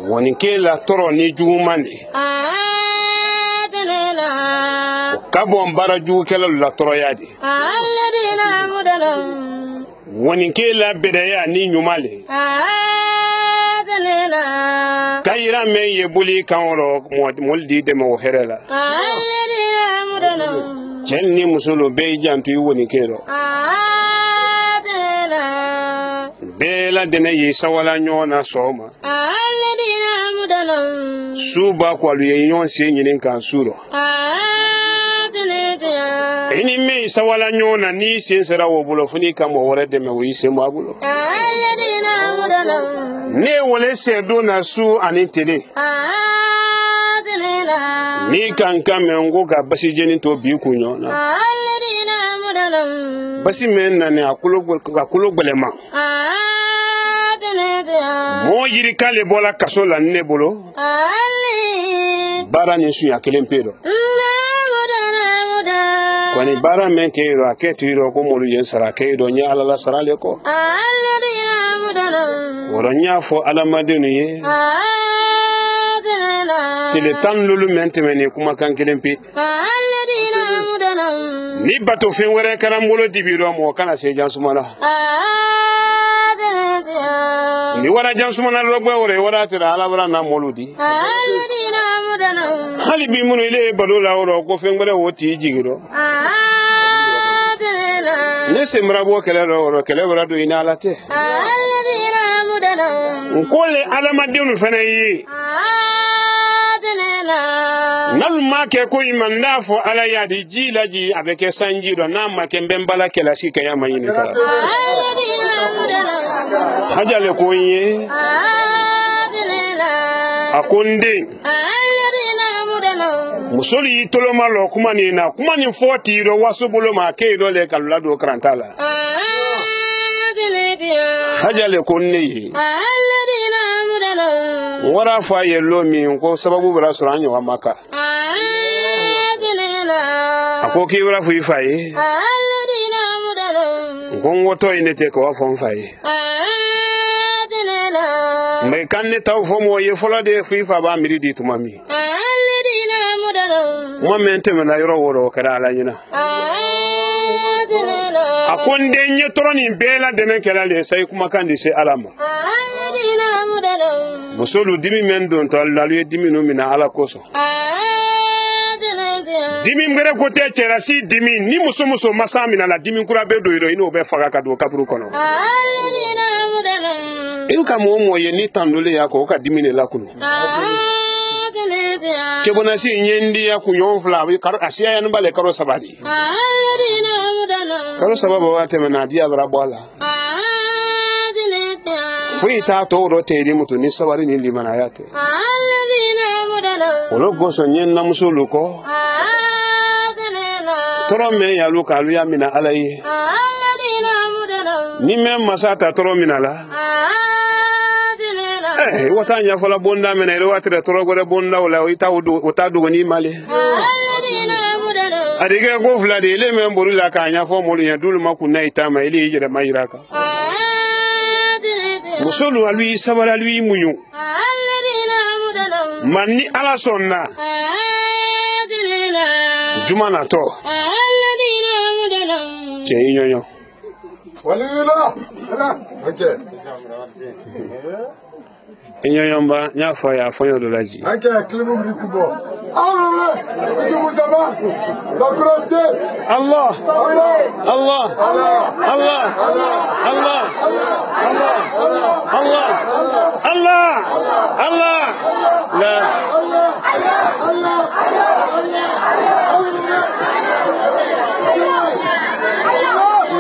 woni kela toro ni jumani kabon baraju kelo la toro yadi woni kela bedaya ni nyumale kayira me yebuli kanro moldi de mo herela jenni musulu be jantu woni kelo bela dene yi sawala nyona soma suba kwa luye nyon se nyinin kan suro ini me sawala nyona ni sensera wo bulo funi kam wo wore de me wi se mo abulo ne wole se do na su ani tele ni kan kam ngo ga basi jeni to bi kunyo na basi men na ne akulo gbelema mo yiri kale bola kasola ne bolo bara ni su ya kelen pedo kwani bara men ke ro aketiro ko molu yen sara ke do nya ala la sara le ko woro nya fo ala madenu ye tele tan lulu men temene kuma kan kelen pe ni bato fen were karam bolo dibiro mo kana se jansumana ni wara jansumana rogbe wore wara tira ala bara na moludi hali bi munu ile badola woro ko fen were woti jigiro ne se mrabo kele woro kele wora do ina alate nkole ala madenu fanayi nalma ke ko imanda fo ala yadi jilaji abeke sanjiro na makembe mbala kela sika ya mayini kala hajale ko yi akunde musoli toloma lo kuma ni 40 ro wasubulo ma ke do le kalula do krantala hajale ko ni wara fa yello mi ko sababu bara suranyo wa maka akoki wara fu ifai gongo to inete ko fon fai me kanne taw fo mo ye fola de fu ifa ba miridi tumami mo mente me na yoro woro kada ala nyina akonde nye toroni bela de men kala le sai kuma kan de se alama musolu dimi men don to lalu dimi no mina ala koso dimi ngere ko te chera si dimi ni muso masamina la dimi kura be do ino be faga ka do kaburu kono in ka mo ye ni tandole ya ko ka dimi ne la kunu kebona si nyendi ya kunyo fla kar asiya ya nbale karo sabadi karo sababa wa temena dia bra bola fuita to ro te di mutu ni sabari ni limana yate olo goso nyen na musulu ko toro me ya luka lu ya mina alai ni me masata toro mina la wata nya fola bonda mena ro watre toro gore bonda wala ita du ni male adige ko fla de le me mburu la ka nya fo molu ya dulu makuna itama ile yire mayiraka musolu alui sabara lui munyu manni ala sonna jumana to che nyonyo Walila. Ok. Inyonyomba nyafa ya fonyo dolaji. Ok, klimu mlikubo. Allah, itu musaba. Bakurante. Allah. Allah. Allah. Allah. Allah. Allah. Allah. Allah. Allah. Allah. Allah. La. Allah. Allah.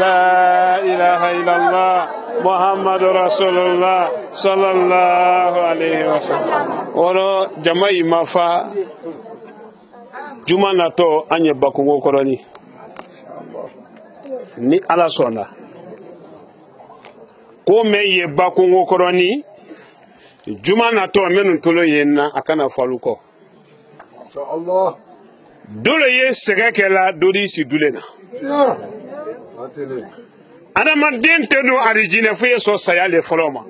La ilaha illallah Muhammad Rasulullah sallallahu alaihi wasallam. Oro jamai mafa juma nato anye bakungo koroni ni ala sona ko me ye bakungo koroni juma nato menu tolo yenna akana faluko Inshallah. dole ye segekela dodi si dulena adamaden tɛ don arijinɛ fo ye sɔn saya le fɔlɔ ma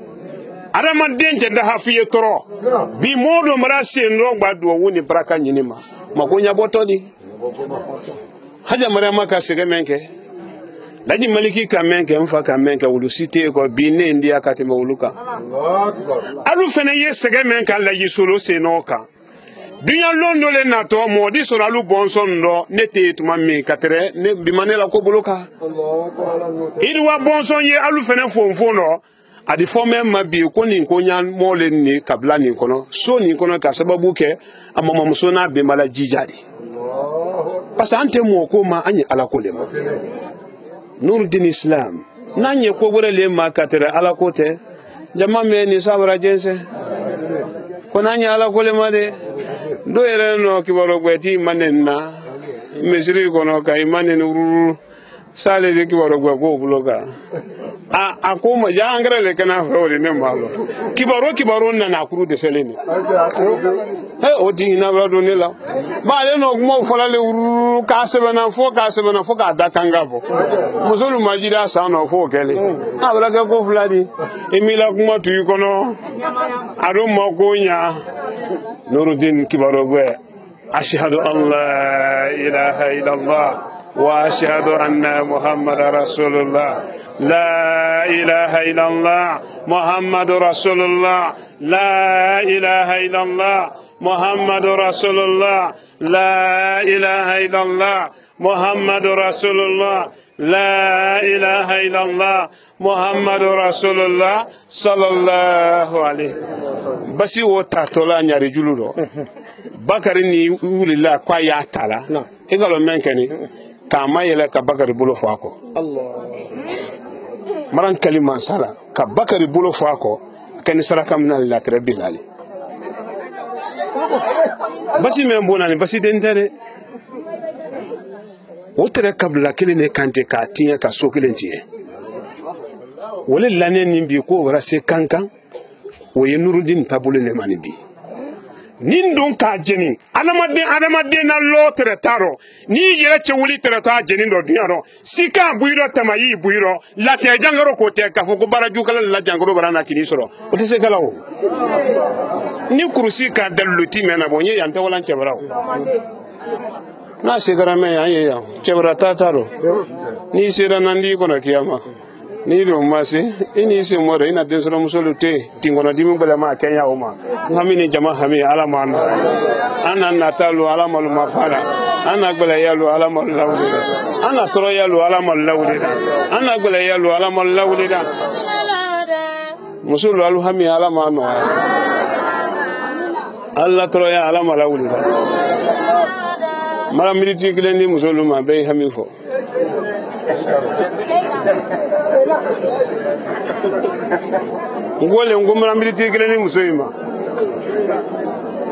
adamaden tɛ daha fo ye tɔrɔ bi mɔɔ dɔ mara sen dɔ gba duwawu ni baraka ɲini ma ko ɲabɔtɔ di haja mariama ka sɛgɛ mɛn kɛ laji maliki ka mɛn kɛ n fa ka mɛn kɛ wulu si tɛ yen kɔ bi ne n diya ka tɛmɛ wulu kan alu fɛnɛ ye sɛgɛ mɛn ka laji solo sen nɔ kan dunya londo le nato modi sɔrɔ alu bɔnsɔn dɔ ne tɛ tuma min ka tɛrɛ ne bima ne la ko bolo kan iriwa bɔnsɔn ye alu fɛnɛ fonfon dɔ a di fɔ mɛ ma bi ko nin ko ɲa mɔle nin kabila nin kɔnɔ so nin kɔnɔ ka sababu kɛ a mamamuso n'a bɛnbala jija de parce que an tɛ mɔgɔ ko ma an ye ala ko le ma nurudin islam n'an ye ko wɛrɛ le ma ka tɛrɛ ala ko tɛ jama mɛ nin sabara jɛnsɛ ko n'an ye ala ko le ma de do yɛrɛ nɔ kibaru gbɛti manen na misiri kɔnɔ ka imanen wururu sale de kibaru gbɛ ko bulo kan a ko ma ja angɛrɛ le kana fɛ o de ne ma lɔ kibaru nana kuru dɛsɛlen de o ti hinɛ bɛ don ne la ba ale nɔ kumaw fɔla le wururu k'a sɛbɛnna fo k'a da kan ka bɔ muso lu ma jira san nɔ fo o kɛlen a bɛra kɛ ko fila di i m'i la kuma tu i kɔnɔ a don ma ko ɲa Nuruddin Kibarogwe ashhadu an la ilaha illallah wa ashhadu anna Muhammadar Rasulullah la ilaha illallah Muhammadur Rasulullah la ilaha illallah Muhammadur Rasulullah la ilaha illallah Muhammadur Rasulullah la ilaha illallah Muhammadur Rasulullah sallallahu alaihi basi wo tatola nyari juludo bakari ni wulila kwa ya tala igalo menkeni ka mayele ka bakari bulo fako Allah maran kalima sala ka bakari bulo fako kani saraka min la trebilali basi men bonani basi dentere wotere kabla kiline kante ka tinya ka sokile ntiye wole lanen nimbi ko wara se kankan o ye Nuruddin tabule le mani bi nin don ka jeni adamaden na lo tere taro ni yere che wuli tere ta jeni do dunyaro sika buiro tamayi buiro la te jangaro ko te ka foko baraju kala la jangaro barana kini soro o te se kala o ni kurusi ka daluti mena bonye yanta wala nchebara na sigara me ya chebara tataro ni sira nandi ko na kiyama ni do masi ini se moro ina de soro musolu te tingono dimi bala ma kenya o ma ngamini jama hami ala man ana natalu ala mal mafara ana gbala yalu ala mal lawlida ana toro yalu ala mal lawlida ana gbala yalu ala mal lawlida musulu alu hami ala ma no alla toro ya ala mal lawlida mara militi gilendi musulu ma be hami fo ngole ngomra militi gileni musoyima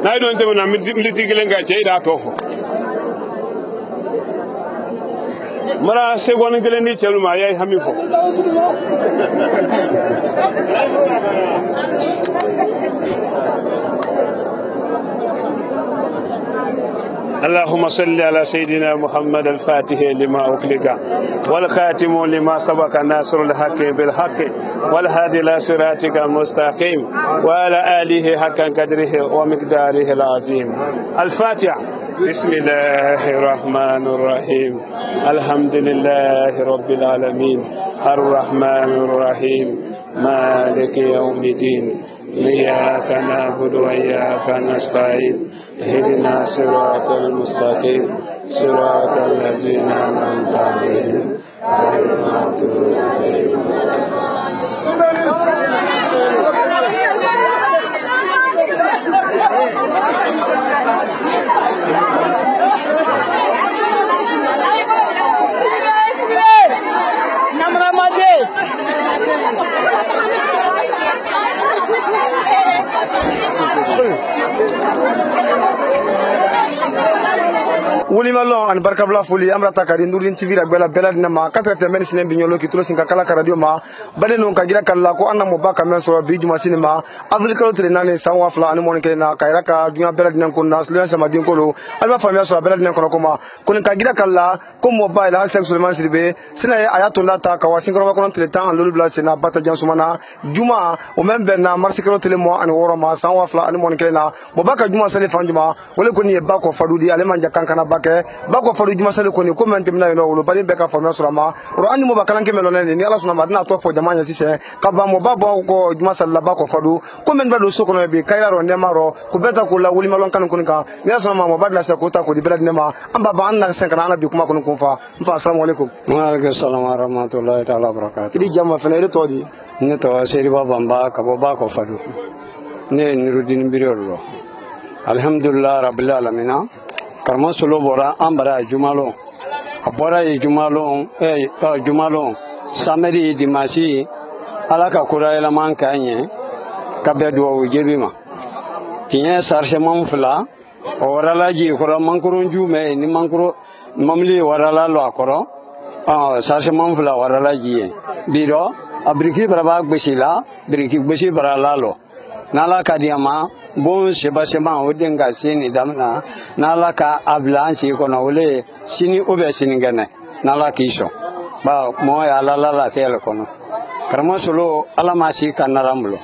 na don temo na militi gilenga cheida tofo mara segon gileni cheluma yai hamifo اللهم صل على سيدنا محمد الفاتح لما أغلق والخاتم لما سبق ناصر الحق بالحق والهادي إلى صراطك المستقيم وعلى آله حق قدره ومقداره العظيم الفاتحة بسم الله الرحمن الرحيم الحمد لله رب العالمين الرحمن الرحيم مالك يوم الدين إياك نعبد وإياك نستعين اهدنا الصراط المستقيم صراط الذين أنعمت عليهم غير المغضوب عليهم wuli malon an barkabla foli amrata kadi Nurdin TV ra bela bela dinama 4 men sinen binyolo ki tulo sinka kala ka radio ma bale non ka gira kala ko anna mo baka men so bi juma sinima afrika tele nane sanwa fla an mon kena kayra ka dunya bela dinan ko naslu sama din ko lo alba famia so bela dinan ko ma ko ka gira kala ko mobile ha sex Suleiman Siribe sina ayatullah ta ka wasin ko ko tele tan lolu bla sina bata jan sumana juma o men be na marsikro tele mo an woro ma sanwa fla an mon kena mo baka juma sale fan juma wala ko ni ba ko fadudi ale manja kankana bake bako fadu juma sale ko ni ko men temna no wolo bari be ka famia surama ro anni mo bakalan ke melone ni ala sunama na to fo jamanya sise ka ba mo babo ko juma sala bako fadu ko men ba do soko no be kayra ro nema ro ko beta ko la wuli malon kan ko ni ka ni ala sunama mo badla se ko ta ko di belad nema amba ba anna sen kana bi kuma ko fa assalamu alaikum wa alaikum assalam wa rahmatullahi ta'ala barakatuh di jama fene to di ne to seri baba mba ka bo ba ko fadu ne Nurdin birolo alhamdulillah rabbil alamin karma solo bora ambara jumalo abora jumalo jumalo samedi dimasi alaka kura ela man kanye kabe do jebima tinya sarche mam fla orala ji kura mankuru jume ni mankuru mamli warala lo akoro sarche mam fla warala ji biro abriki baraba gbesila briki gbesi barala lo nala kadiama bon seba odenga sini damna nala ka ablanchi kono wole sini obe sini gane nala kisho ba mo ya la tel kono karma solo alamasi kanaramulo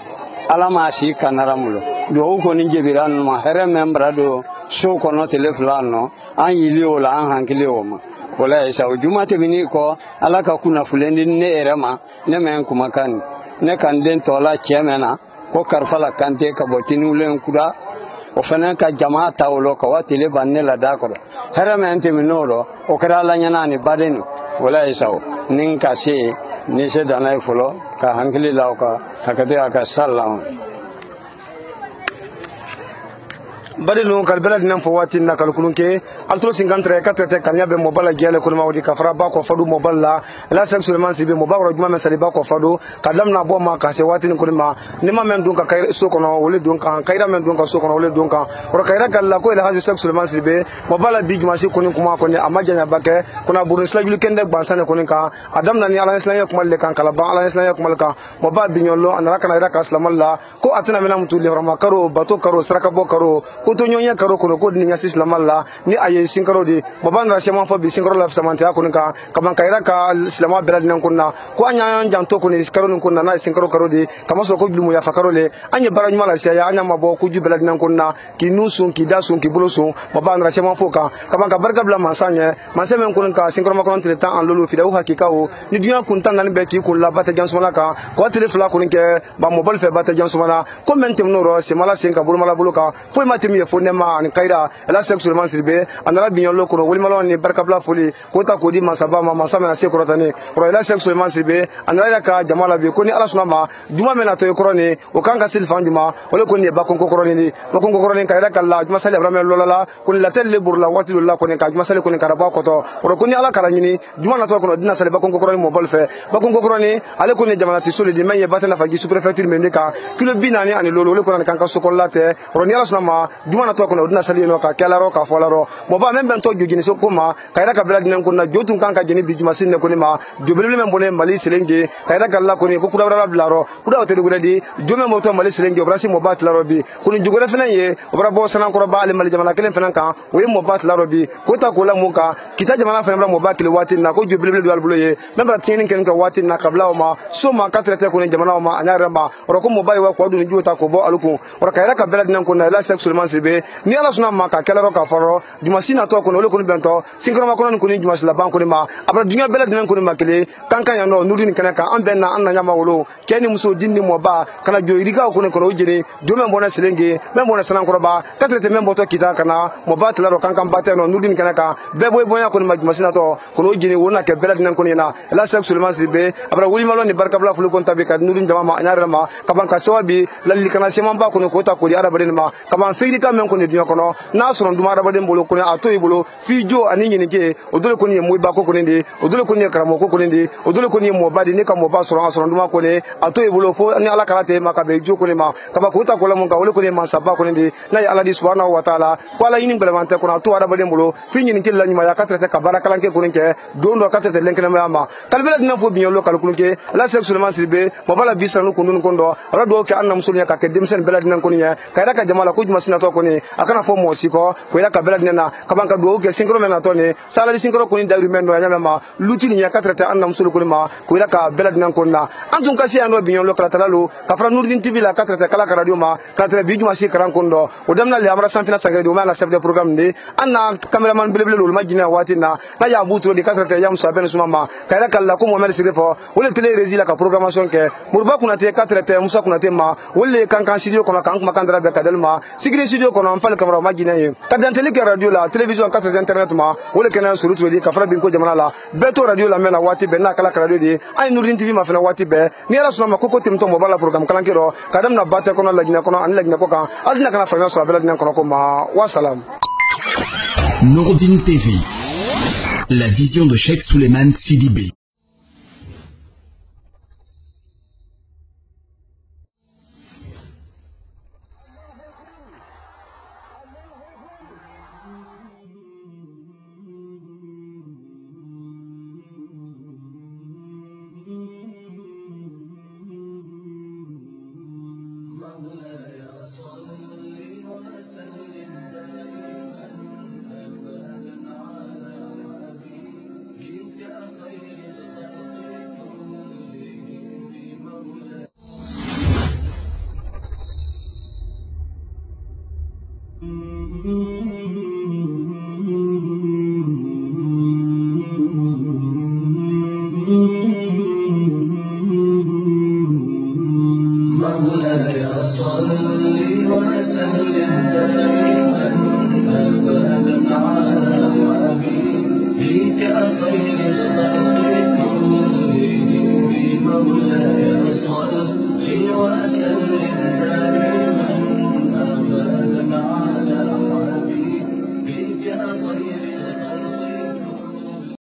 do ko ni jebiran ma here membra do so kono teleflano an yilio la an hankilio ma wala isa jumate bini ko alaka kuna fulendi ne erema ne men kuma kan ne kan den tola chemena ko karfala kante ka botinu len kuda o fana ka jama tawlo ka watile banne la dakoro harama ante minoro o kara la nyana ni badeni wala isaw nin ka se ni se danay fulo ka hankili law ka hakate aka sallam badenu kal belad nan fo wati na kal kulunke altro 53 4 kanya be mobala gele ko ma wadi kafara ba ko fadu mobala la sex Suleiman Siribe mobala juma men sali ba ko fadu kadam na bo ma ka se wati ni ko ma ni ma men dun ka kay so ko no wole dun ka kayra men dun ka so ko no wole dun ka ro kayra kala ko ila haji sex Suleiman Siribe mobala bi juma si ko ni kuma ko ni amajanya bake kuna buru isla julu kende gbansane ko ni ka adam na ni ala isla ya kuma le kan kala ba ala isla ya kuma ka mobala bi nyolo anara kana ira ka islamalla ko atina mena mutuli rama karo bato karo saraka bo karo koto nyonya karo kono ko ni nyasi islamalla ni aye sinkaro di baban ra shema fo bi sinkaro la samanta ko ka kaman kayra ka islama belad nan kunna ko anya janto ko ni iskaro nun kunna na sinkaro karo di kama so ko julumu ya fakaro le anya bara nyuma la siya anya mabo ku ju belad nan kunna ki nusun ki dasun ki bulusun baban ra shema fo ka kaman ka barka bla mansanya mansemen kun ka sinkaro makon tele tan an lolu fidawu hakika o ni dunya kun tan nan be ki kun la bata jansumala ka ko tele fla kun ke ba mobile fe bata jansumala ko mentem no ro se mala sinka bulmala buluka fo matim ye fo nema an kaira la sex Suleiman Siribe anara binyon lo kono woli malon ni barka bla foli ko ta ko di masaba ma masama na se ko tane ro la sex Suleiman Siribe anara ka jamala be ko ni ala sunama juma mena to ko ni o kan ka sil fanjuma wala ko ni ba ko ko ni ko ko ni kaira kala juma sale ibrahim lolala ko ni la telle burla wati la ko ni ka juma sale ko ni karaba ko to ro ko ni ala kala ni juma na to ko dina sale ba ko ni mo bol fe ba ko ni ale ko ni jamala ti sole di men ye batana faji sous préfecture mendeka kilo binani ani lolo ko kan ka so ko late ro ni ala sunama juma na to ko dina sali no ka kelaro ka folaro mo ba men ben to jogini so ko ma kayra ka belad nan ko na jotun kan ka jeni bi juma sinne ko ni ma jobele men bone mali selenge kayra ka la ko ni ko kuda bra blaro kuda o te dugule di jome mo to mali selenge obrasi mo bat laro bi ko ni jogole fenen ye obra bo sanan ko ba ale mali jamana kelen fenen kan o ye mo bat laro bi ko ta ko la mo ka kita jamana fenen bra mo ba kile wati na ko jobele do albulo ye men bra tinin ken ka wati na kabla o ma so ma ka trete ko ni jamana o ma anyare ma ro ko mo ba wa ko du ni jota ko bo aluko ro kayra ka belad nan ko na la sex Suleiman sebe ni ala suna ma ka kelero ka foro jumasi na to kono ole kono bento sinkroma kono kono jumasi la ban kono ma abra dunya bela dinan kono makele kankan ya no nuri ni kana ka amben na anna nyama wolo keni muso dinni mo ba kana jo irika kono kono ujere do men bona selenge men bona sanan kono ba katrete men boto kita kana mo ba tlaro kankan bate no nuri ni kana ka bebo boya kono ma jumasi na to kono ujere wona ke bela dinan kono na la sak sulman sebe abra wuli malo ni barka bla fulu kon tabe ka nuri jama ma nyara ma kaban ka sawabi lalli kana sema ba kono ko ta ko di arabade ma kaban feedi ka men kono dunya kono na soron duma arabade bolo kono ato ibolo fi jo ani nyini ke odole kono mo ba ko kono ndi odole kono karamo ko kono ndi odole kono mo ba di ne ka mo ba soron duma kono ato ibolo fo ni ala karate ma ka be jo kono ma kaba ko ta ko la mo ka ole kono ma sabba kono ndi na ya ala di subhanahu wa taala ko ala yini belamante kono ato arabade bolo fi nyini ke la nyima ya katrete ka baraka lanke kono ke dondo katrete lenkene ma kalbela dina fo biyo lo kal kono ke la sek sulman sirbe mo bala bisra no kono kondo ara do ke anna musulnya ka ke demsen bela dina kono ya kayra ka jamala ko juma sina to kono akana fo mo siko ko ila ka bela dina ka banka do ke sinkro mena to ne sala di sinkro kono dawri men no nyama ma luti ni ya katrete anna musul kono ma ko ila ka bela dina kono na antum kasi ando biyo lo kala talalo ka fra nurdin tv la katrete kala ka radio ma katrete bi juma si karan kondo o damna le amra sanfina sagre do ma la chef de programme de anna cameraman belebele lo majina watina na ya butro di katrete yam so ben suma ma kayra kala ko mo mel sirefo wala tele resila ka programmation ke murba kuna te katrete musa kuna te ma wala kankan studio kono kan kuma kandra be kadel ma sigre studio kono am fal camera majina ye kadantele ke radio la television katrete internet ma wala kana surutu di ka fra bin ko jamana la beto radio la mena wati be na kala radio di ay nurin tv ma fena wati be ni ala suna ma koko timto mo bala program kalankero kadam na bate kono lagina kono an lagina ko kan adina kana fa so bela dina kono ko ma wa salam. Nourdine TV, la vision de Cheikh Souleymane Sidibé.